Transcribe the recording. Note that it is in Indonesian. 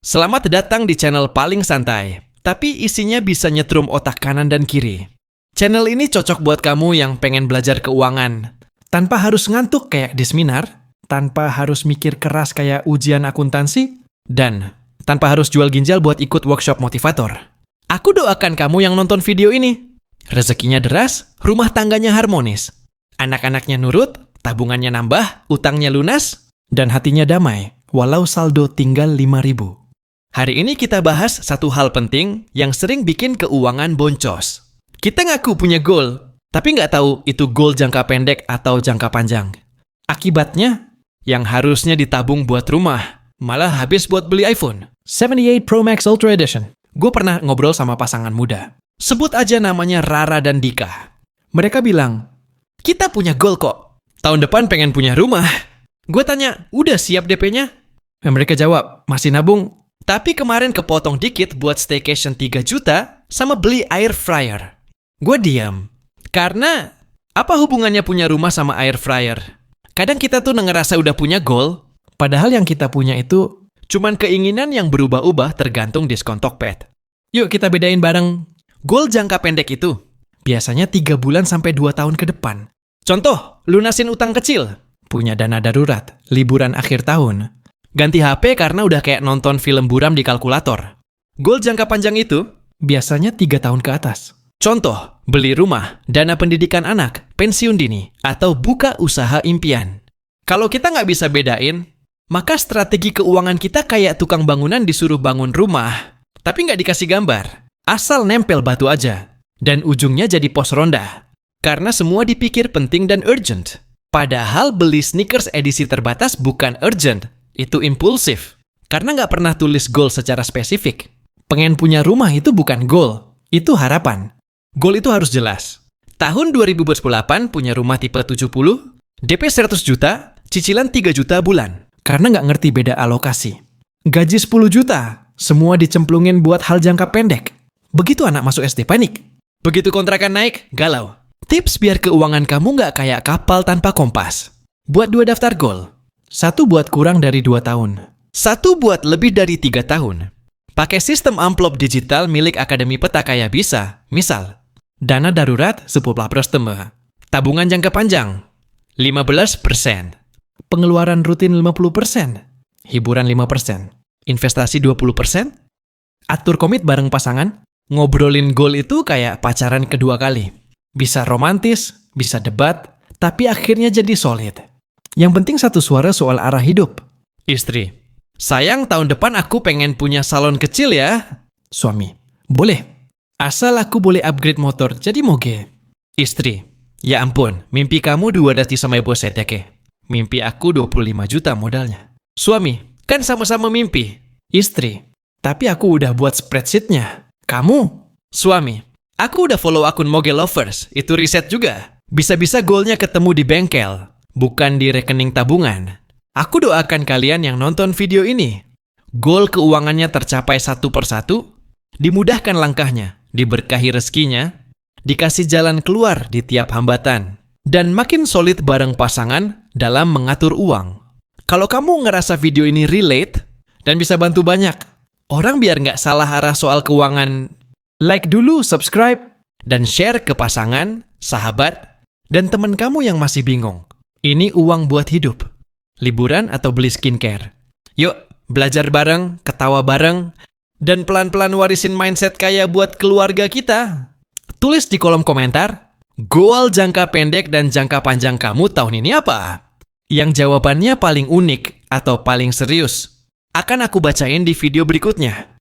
Selamat datang di channel paling santai, tapi isinya bisa nyetrum otak kanan dan kiri. Channel ini cocok buat kamu yang pengen belajar keuangan, tanpa harus ngantuk kayak di seminar, tanpa harus mikir keras kayak ujian akuntansi, dan tanpa harus jual ginjal buat ikut workshop motivator. Aku doakan kamu yang nonton video ini. Rezekinya deras, rumah tangganya harmonis, anak-anaknya nurut, tabungannya nambah, utangnya lunas, dan hatinya damai, walau saldo tinggal 5.000. Hari ini kita bahas satu hal penting yang sering bikin keuangan boncos. Kita ngaku punya goal, tapi nggak tahu itu goal jangka pendek atau jangka panjang. Akibatnya, yang harusnya ditabung buat rumah, malah habis buat beli iPhone 78 Pro Max Ultra Edition. Gue pernah ngobrol sama pasangan muda. Sebut aja namanya Rara dan Dika. Mereka bilang, kita punya goal kok. Tahun depan pengen punya rumah. Gue tanya, udah siap DP-nya? Dan mereka jawab, masih nabung. Tapi kemarin kepotong dikit buat staycation 3 juta sama beli air fryer. Gue diam. Karena, apa hubungannya punya rumah sama air fryer? Kadang kita tuh ngerasa udah punya goal, padahal yang kita punya itu cuman keinginan yang berubah-ubah tergantung diskon Tokped. Yuk kita bedain bareng. Goal jangka pendek itu biasanya 3 bulan sampai 2 tahun ke depan. Contoh, lunasin utang kecil, punya dana darurat, liburan akhir tahun, ganti HP karena udah kayak nonton film buram di kalkulator. Goal jangka panjang itu biasanya 3 tahun ke atas. Contoh, beli rumah, dana pendidikan anak, pensiun dini, atau buka usaha impian. Kalau kita nggak bisa bedain, maka strategi keuangan kita kayak tukang bangunan disuruh bangun rumah, tapi nggak dikasih gambar. Asal nempel batu aja. Dan ujungnya jadi pos ronda. Karena semua dipikir penting dan urgent. Padahal beli sneakers edisi terbatas bukan urgent. Itu impulsif. Karena nggak pernah tulis goal secara spesifik. Pengen punya rumah itu bukan goal. Itu harapan. Goal itu harus jelas. Tahun 2018 punya rumah tipe 70, DP 100 juta, cicilan 3 juta bulan. Karena nggak ngerti beda alokasi. Gaji 10 juta, semua dicemplungin buat hal jangka pendek. Begitu anak masuk SD panik. Begitu kontrakan naik, galau. Tips biar keuangan kamu nggak kayak kapal tanpa kompas. Buat 2 daftar goal. 1 buat kurang dari 2 tahun. 1 buat lebih dari 3 tahun. Pakai sistem amplop digital milik Akademi Peta Kaya bisa. Misal, dana darurat 10%. Tabungan jangka panjang 15%. Pengeluaran rutin 50%. Hiburan 5%. Investasi 20%. Atur komit bareng pasangan. Ngobrolin goal itu kayak pacaran kedua kali. Bisa romantis, bisa debat, tapi akhirnya jadi solid. Yang penting satu suara soal arah hidup. Istri, sayang tahun depan aku pengen punya salon kecil ya. Suami, boleh. Asal aku boleh upgrade motor jadi moge. Istri, ya ampun, mimpi kamu 2 sama ibu saya ke. Mimpi aku 25 juta modalnya. Suami, kan sama-sama mimpi. Istri, tapi aku udah buat spreadsheet-nya. Kamu? Suami, aku udah follow akun Moge Lovers, itu riset juga. Bisa-bisa goalnya ketemu di bengkel, bukan di rekening tabungan. Aku doakan kalian yang nonton video ini. Goal keuangannya tercapai satu persatu, dimudahkan langkahnya, diberkahi rezekinya, dikasih jalan keluar di tiap hambatan, dan makin solid bareng pasangan dalam mengatur uang. Kalau kamu ngerasa video ini relate, dan bisa bantu banyak orang biar nggak salah arah soal keuangan, like dulu, subscribe, dan share ke pasangan, sahabat, dan teman kamu yang masih bingung. Ini uang buat hidup. Liburan atau beli skincare. Yuk, belajar bareng, ketawa bareng, dan pelan-pelan warisin mindset kaya buat keluarga kita. Tulis di kolom komentar, goal jangka pendek dan jangka panjang kamu tahun ini apa? Yang jawabannya paling unik atau paling serius akan aku bacain di video berikutnya.